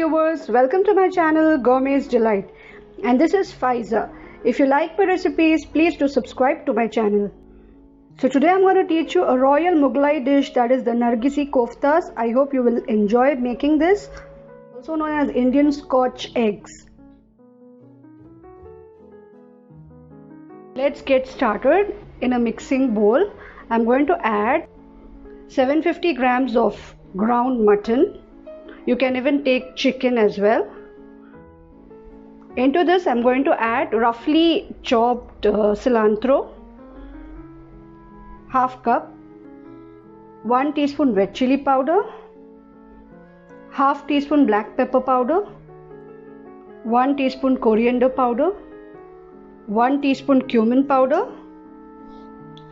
viewers, welcome to my channel Gourmet's Delight, and this is Faiza. If you like my recipes, please do subscribe to my channel. So today I'm going to teach you a royal Mughlai dish, that is the Nargisi Koftas. I hope you will enjoy making this, also known as Indian Scotch eggs. Let's get started. In a mixing bowl, I'm going to add 750 grams of ground mutton. You can even take chicken as well. Into this I'm going to add roughly chopped cilantro, half cup, 1 teaspoon red chili powder, half teaspoon black pepper powder, 1 teaspoon coriander powder, 1 teaspoon cumin powder,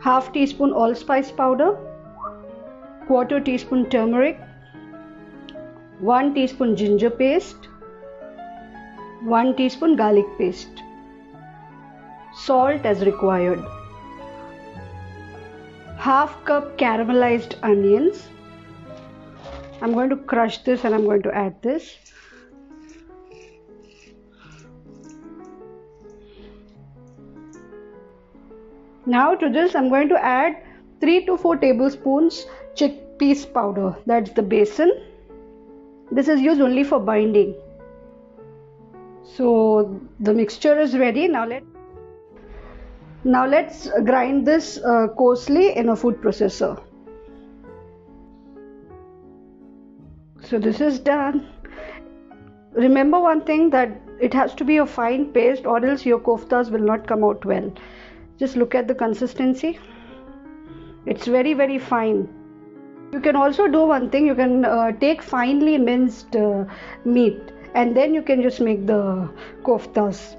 half teaspoon allspice powder, quarter teaspoon turmeric, 1 teaspoon ginger paste, 1 teaspoon garlic paste, salt as required, half cup caramelized onions. I'm going to crush this and I'm going to add this. Now to this I'm going to add 3 to 4 tablespoons chickpeas powder, that's the besan. This is used only for binding. So the mixture is ready. Now let's grind this coarsely in a food processor. So this is done. Remember one thing, that it has to be a fine paste or else your koftas will not come out well. Just look at the consistency. It's very, very fine. You can also do one thing, you can take finely minced meat and then you can just make the koftas.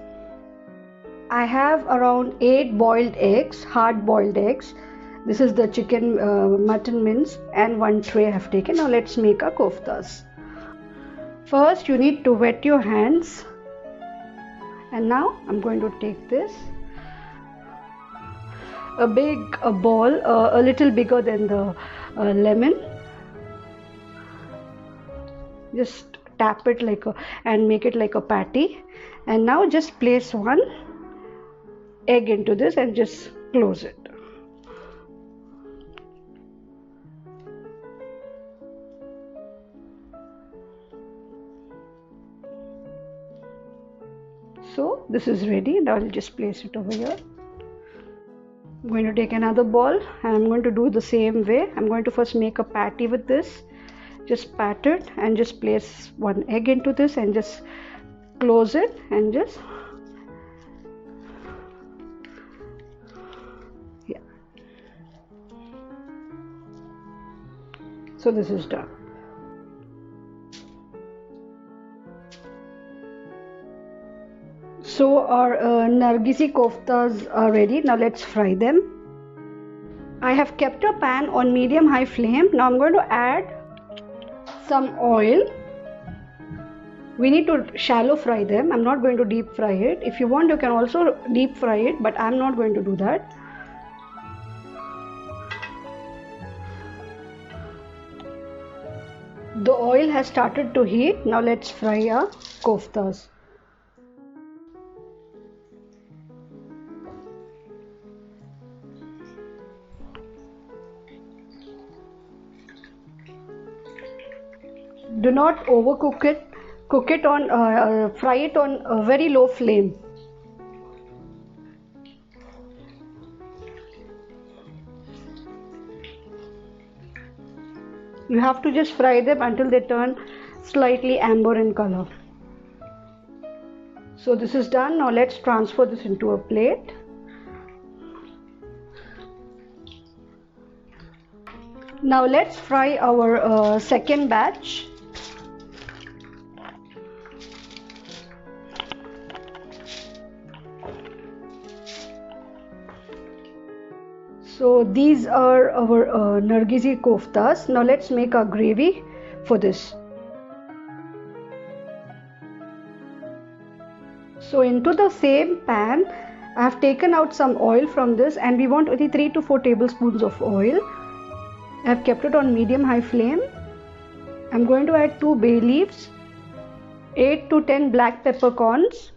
I have around 8 boiled eggs, hard boiled eggs. This is the chicken mutton mince and 1 tray I have taken. Now let's make our koftas. First you need to wet your hands, and now I'm going to take this. A ball, a little bigger than the lemon. Just tap it and make it like a patty. And now just place 1 egg into this and just close it. So this is ready. Now I'll just place it over here. I'm going to take another ball and I'm going to do the same way. I'm going to first make a patty with this. Just pat it and just place 1 egg into this and just close it and just So this is done. So our Nargisi koftas are ready. Now let's fry them. I have kept a pan on medium-high flame. Now I'm going to add some oil. We need to shallow fry them. I'm not going to deep fry it. If you want, you can also deep fry it, but I'm not going to do that. The oil has started to heat. Now let's fry our koftas. Do not overcook it. Fry it on a very low flame. You have to just fry them until they turn slightly amber in color. So this is done. Now let's transfer this into a plate. Now let's fry our second batch. So these are our Nargisi koftas. Now let's make our gravy for this. So into the same pan, I have taken out some oil from this, and we want only 3 to 4 tablespoons of oil. I have kept it on medium-high flame. I'm going to add 2 bay leaves, 8 to 10 black peppercorns,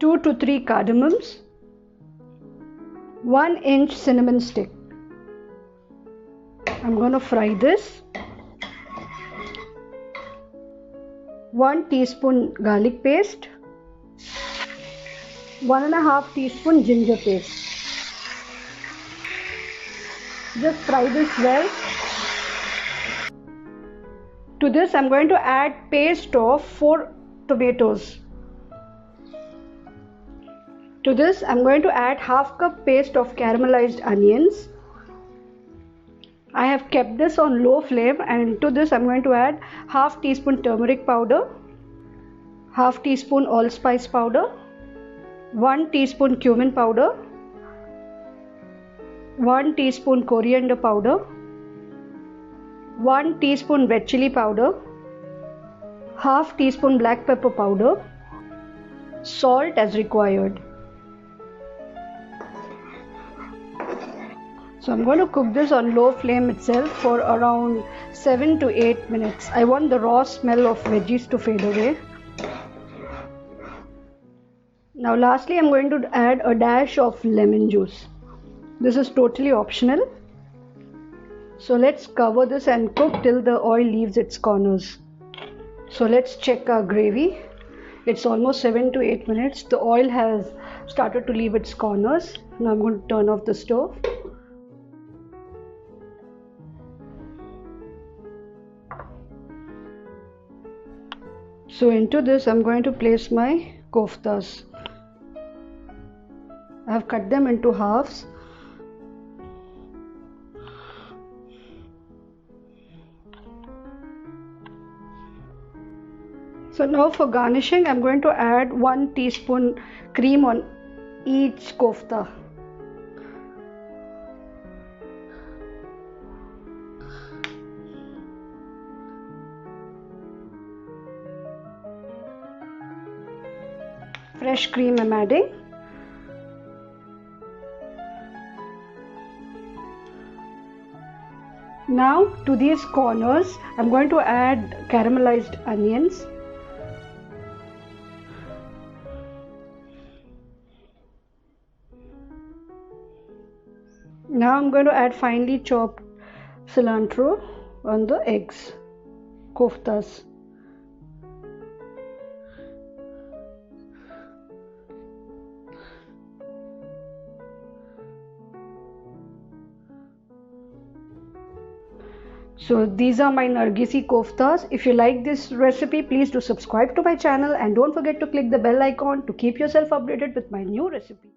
2 to 3 cardamoms, 1 inch cinnamon stick. I'm going to fry this. 1 teaspoon garlic paste, 1.5 teaspoon ginger paste. Just fry this well. To this I'm going to add paste of 4 tomatoes. To this I'm going to add half cup paste of caramelized onions. I have kept this on low flame, and to this I'm going to add half teaspoon turmeric powder, half teaspoon allspice powder, 1 teaspoon cumin powder, 1 teaspoon coriander powder, 1 teaspoon red chili powder, half teaspoon black pepper powder, salt as required. So I'm going to cook this on low flame itself for around 7 to 8 minutes. I want the raw smell of veggies to fade away. Now lastly I'm going to add a dash of lemon juice. This is totally optional. So let's cover this and cook till the oil leaves its corners. So let's check our gravy. It's almost 7 to 8 minutes. The oil has started to leave its corners. Now I'm going to turn off the stove. So into this I'm going to place my koftas. I have cut them into halves. So now for garnishing I'm going to add 1 teaspoon cream on each kofta. Fresh cream I'm adding. Now to these corners I'm going to add caramelized onions. Now I'm going to add finely chopped cilantro on the eggs, koftas. So these are my Nargisi Koftas. If you like this recipe, please do subscribe to my channel and don't forget to click the bell icon to keep yourself updated with my new recipe.